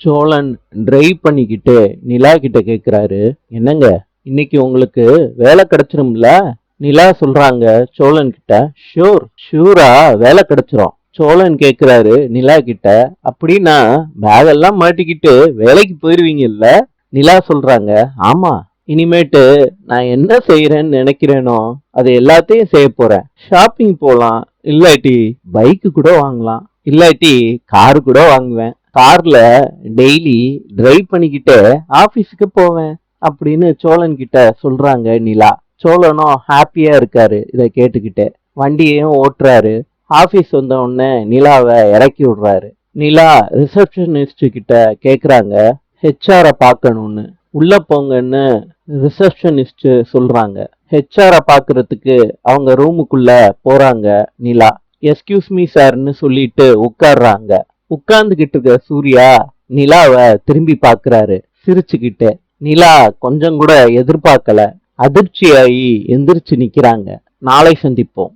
Cholan drive பண்ணிக்கிட்டு நிலா கிட்ட கேக்குறாரு, என்னங்க இன்னைக்கு உங்களுக்கு வேலை கிடைச்சிரும்ல? நிலா சொல்றாங்க சோழன் கிட்ட, ஷூர் ஷூரா வேலை கிடைச்சிரும். சோழன் கேக்குறாரு நிலா கிட்ட, அப்படின்னா பேக் எல்லாம் மாட்டிக்கிட்டு வேலைக்கு போயிருவீங்கல்ல? நிலா சொல்றாங்க, ஆமா, இனிமேட்டு நான் என்ன செய்யறேன்னு நினைக்கிறேனோ அது எல்லாத்தையும் செய்ய போறேன். ஷாப்பிங் போலாம், இல்லாட்டி பைக்கு கூட வாங்கலாம், இல்லாட்டி காரு கூட வாங்குவேன். கார்ல டெய்லி டிரைவ் பண்ணிக்கிட்டே ஆபீஸுக்கு போவேன் அப்படின்னு சோழன் கிட்ட சொல்றாங்க நிலா. சோழனும் ஹாப்பியா இருக்காரு இதை கேட்டுக்கிட்டு. வண்டியையும் ஓட்டுறாரு. ஆபீஸ் வந்த உடனே நிலாவை இறக்கி விடுறாரு. நிலா ரிசப்ஷனிஸ்ட் கிட்ட கேக்குறாங்க, ஹெச்ஆர பார்க்கணும்னு. உள்ள போங்கன்னு ரிசப்ஷனிஸ்ட் சொல்றாங்க. ஹெச்ஆர பாக்குறதுக்கு அவங்க ரூமுக்குள்ள போறாங்க நிலா. எஸ்கியூஸ் மீ சார்ன்னு சொல்லிட்டு உட்கார்றாங்க. உட்கார்ந்துகிட்டு இருக்க சூர்யா நிலாவை திரும்பி பாக்குறாரு சிரிச்சுக்கிட்டு. நிலா கொஞ்சம் கூட எதிர்பார்க்கல. அதிர்ச்சியாகி எந்திரிச்சு நிக்கிறாங்க. நாளை சந்திப்போம்.